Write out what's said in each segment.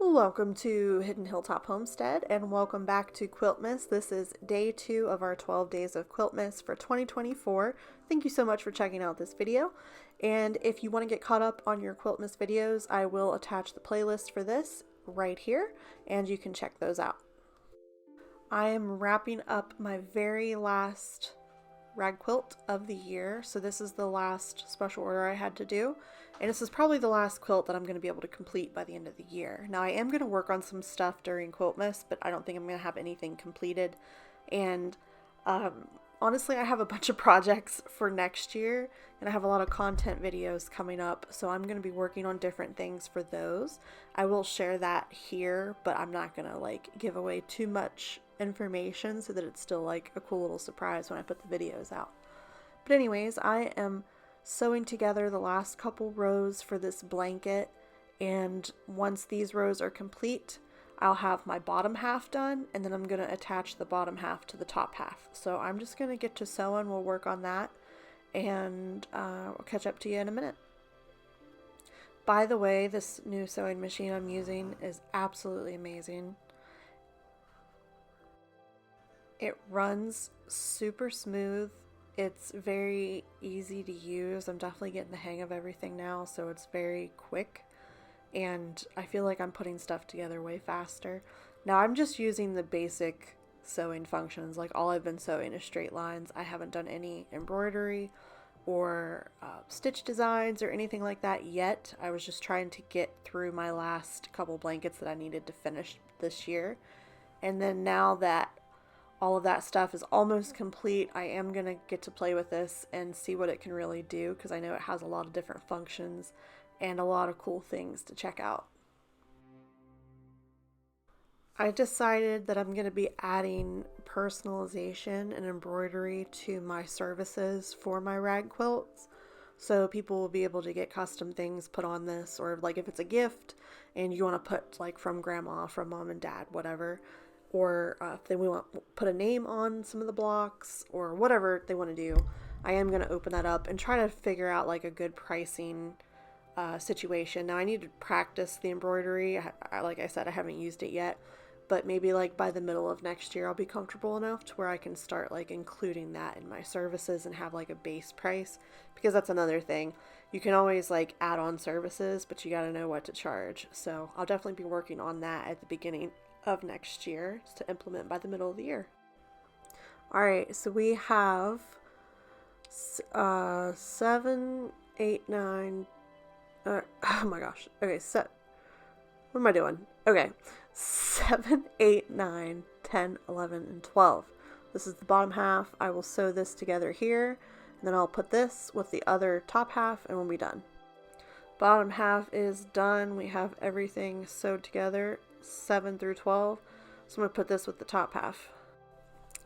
Welcome to Hidden Hilltop Homestead and welcome back to Quiltmas. This is day 2 of our 12 days of Quiltmas for 2024. Thank you so much for checking out this video. And if you want to get caught up on your Quiltmas videos, I will attach the playlist for this right here and you can check those out. I am wrapping up my very last rag quilt of the year. So this is the last special order I had to do. And this is probably the last quilt that I'm going to be able to complete by the end of the year. Now I am going to work on some stuff during Quiltmas, but I don't think I'm going to have anything completed. And honestly, I have a bunch of projects for next year and I have a lot of content videos coming up. So I'm going to be working on different things for those. I will share that here, but I'm not going to give away too much information so that it's still a cool little surprise when I put the videos out. But anyways, I am sewing together the last couple rows for this blanket, and once these rows are complete, I'll have my bottom half done, and then I'm going to attach the bottom half to the top half. So I'm just going to get to sewing. We'll work on that, and I'll catch up to you in a minute. By the way, this new sewing machine I'm using is absolutely amazing. It runs super smooth. It's very easy to use. I'm definitely getting the hang of everything now, so it's very quick. And I feel like I'm putting stuff together way faster. Now I'm just using the basic sewing functions. All I've been sewing is straight lines. I haven't done any embroidery or stitch designs or anything like that yet. I was just trying to get through my last couple blankets that I needed to finish this year. And then now that all of that stuff is almost complete, I am going to get to play with this and see what it can really do, because I know it has a lot of different functions and a lot of cool things to check out. I decided that I'm going to be adding personalization and embroidery to my services for my rag quilts. So people will be able to get custom things put on this, or if it's a gift and you want to put from grandma, from mom and dad, whatever. Or if they want to put a name on some of the blocks or whatever they want to do, I am going to open that up and try to figure out a good pricing situation. Now I need to practice the embroidery. Like I said, I haven't used it yet, but maybe by the middle of next year I'll be comfortable enough to where I can start including that in my services and have a base price, because that's another thing. You can always add on services, but you got to know what to charge. So I'll definitely be working on that at the beginning of next year to implement by the middle of the year. Alright, so we have 7, 8, 9, oh my gosh, okay, what am I doing? Okay, 7, 8, 9, 10, 11, and 12. This is the bottom half. I will sew this together here, and then I'll put this with the other top half, and we'll be done. Bottom half is done. We have everything sewed together, 7 through 12. So I'm going to put this with the top half.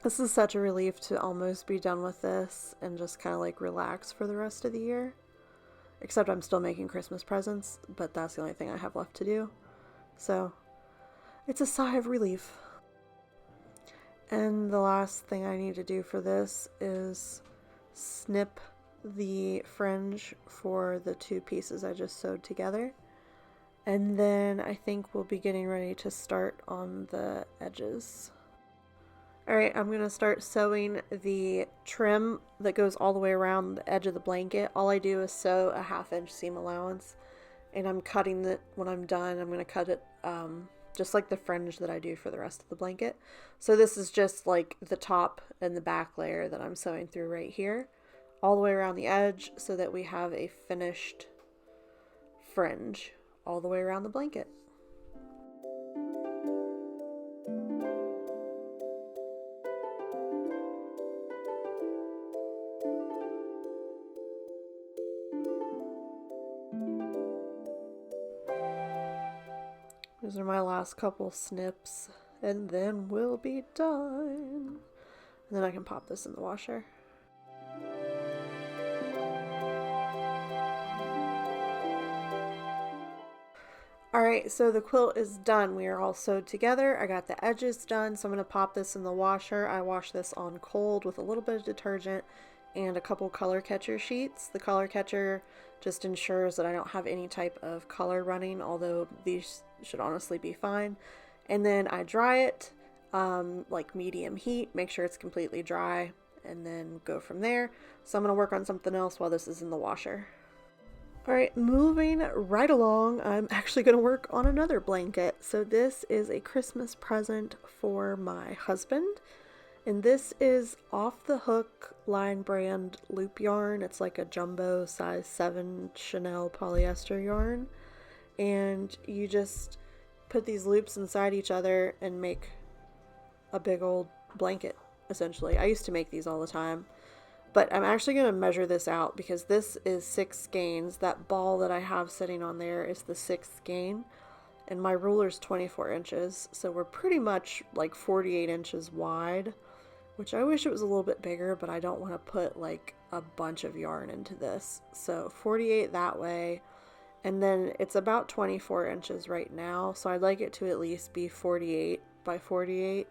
This is such a relief to almost be done with this and just kind of relax for the rest of the year. Except I'm still making Christmas presents, but that's the only thing I have left to do. So it's a sigh of relief. And the last thing I need to do for this is snip the fringe for the 2 pieces I just sewed together. And then I think we'll be getting ready to start on the edges. Alright, I'm going to start sewing the trim that goes all the way around the edge of the blanket. All I do is sew a 1/2 inch seam allowance, and I'm cutting it when I'm done. I'm going to cut it just like the fringe that I do for the rest of the blanket. So this is just the top and the back layer that I'm sewing through right here, all the way around the edge, so that we have a finished fringe all the way around the blanket. Those are my last couple snips, and then we'll be done. And then I can pop this in the washer. Alright, so the quilt is done. We are all sewed together. I got the edges done, so I'm going to pop this in the washer. I wash this on cold with a little bit of detergent and a couple color catcher sheets. The color catcher just ensures that I don't have any type of color running, although these should honestly be fine. And then I dry it, like medium heat, make sure it's completely dry, and then go from there. So I'm going to work on something else while this is in the washer. Alright, moving right along, I'm actually going to work on another blanket. So this is a Christmas present for my husband. And this is Off the Hook line brand loop yarn. It's like a jumbo size 7 Chanel polyester yarn. And you just put these loops inside each other and make a big old blanket, essentially. I used to make these all the time. But I'm actually going to measure this out because this is 6 skeins. That ball that I have sitting on there is the 6th skein. And my ruler's 24 inches. So we're pretty much like 48 inches wide. Which I wish it was a little bit bigger, but I don't want to put like a bunch of yarn into this. So 48 that way. And then it's about 24 inches right now. So I'd like it to at least be 48 by 48.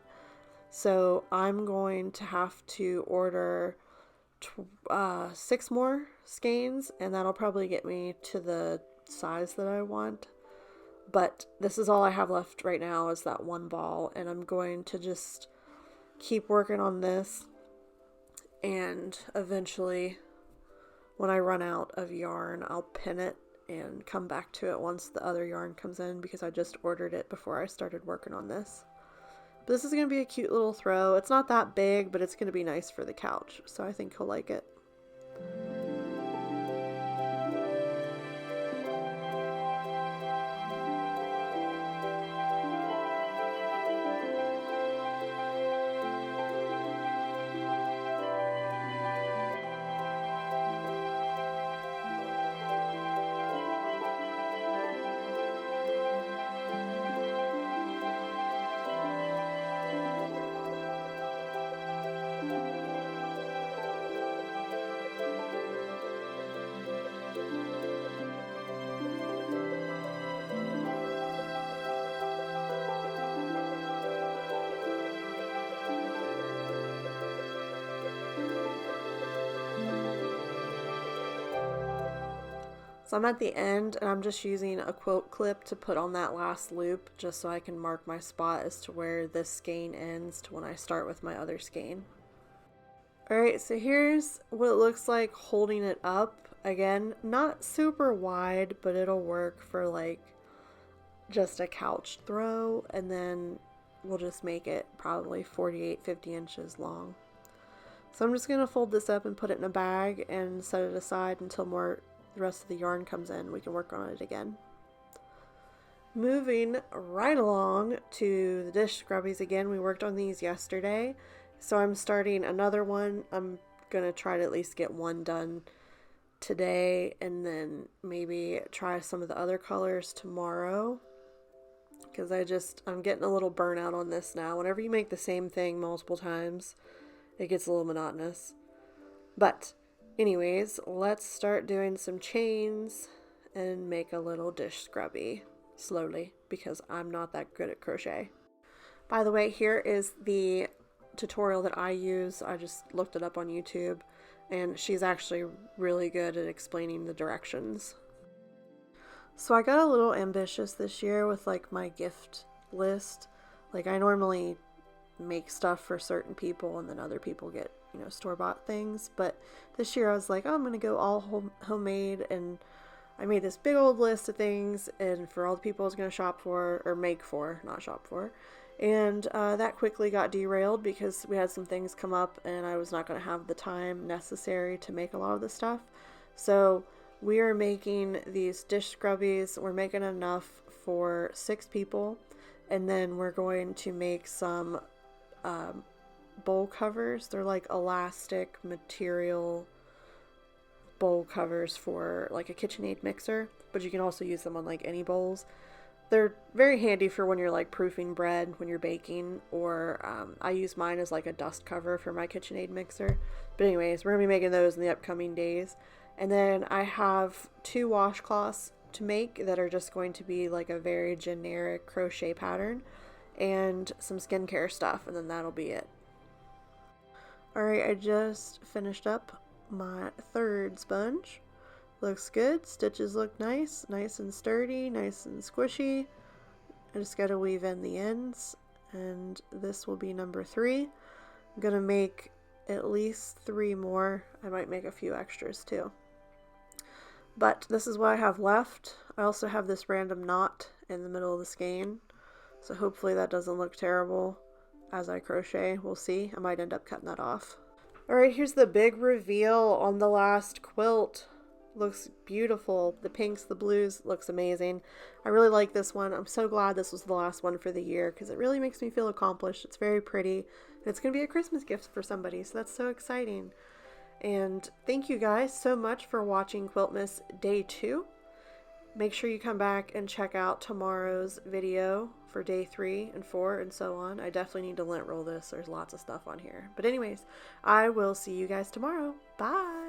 So I'm going to have to order 6 more skeins, and that'll probably get me to the size that I want. But this is all I have left right now is that one ball, and I'm going to just keep working on this, and eventually when I run out of yarn I'll pin it and come back to it once the other yarn comes in, because I just ordered it before I started working on this. But this is going to be a cute little throw. It's not that big, but it's going to be nice for the couch, so I think he'll like it. So I'm at the end, and I'm just using a quilt clip to put on that last loop just so I can mark my spot as to where this skein ends to when I start with my other skein. Alright, so here's what it looks like holding it up. Again, not super wide, but it'll work for like just a couch throw, and then we'll just make it probably 48-50 inches long. So I'm just going to fold this up and put it in a bag and set it aside until the rest of the yarn comes in. We can work on it again. Moving right along to the dish scrubbies again. We worked on these yesterday, so I'm starting another one. I'm gonna try to at least get one done today, and then maybe try some of the other colors tomorrow, because I'm getting a little burnout on this now. Whenever you make the same thing multiple times, it gets a little monotonous. But anyways, let's start doing some chains and make a little dish scrubby slowly, because I'm not that good at crochet. By the way, here is the tutorial that I use. I just looked it up on YouTube, and she's actually really good at explaining the directions. So I got a little ambitious this year with like my gift list. Like, I normally make stuff for certain people and then other people get, store-bought things, but this year I was like, oh, I'm gonna go all homemade, and I made this big old list of things, and for all the people I was gonna shop for, or make for, not shop for, and that quickly got derailed because we had some things come up and I was not gonna have the time necessary to make a lot of the stuff. So we are making these dish scrubbies. We're making enough for 6 people, and then we're going to make some bowl covers. They're like elastic material bowl covers for like a KitchenAid mixer, but you can also use them on like any bowls. They're very handy for when you're like proofing bread when you're baking, or I use mine as like a dust cover for my KitchenAid mixer. But anyways, we're gonna be making those in the upcoming days. And then I have 2 washcloths to make that are just going to be like a very generic crochet pattern, and some skincare stuff, and then that'll be it. Alright, I just finished up my 3rd sponge. Looks good. Stitches look nice and sturdy, nice and squishy. I just got to weave in the ends, and this will be number 3. I'm going to make at least 3 more. I might make a few extras too. But this is what I have left. I also have this random knot in the middle of the skein, so hopefully that doesn't look terrible as I crochet. We'll see. I might end up cutting that off. Alright, here's the big reveal on the last quilt. Looks beautiful. The pinks, the blues, looks amazing. I really like this one. I'm so glad this was the last one for the year because it really makes me feel accomplished. It's very pretty, and it's going to be a Christmas gift for somebody, so that's so exciting. And thank you guys so much for watching Quiltmas Day 2. Make sure you come back and check out tomorrow's video for Day 3 and 4 and so on. I definitely need to lint roll this. There's lots of stuff on here. But anyways, I will see you guys tomorrow. Bye!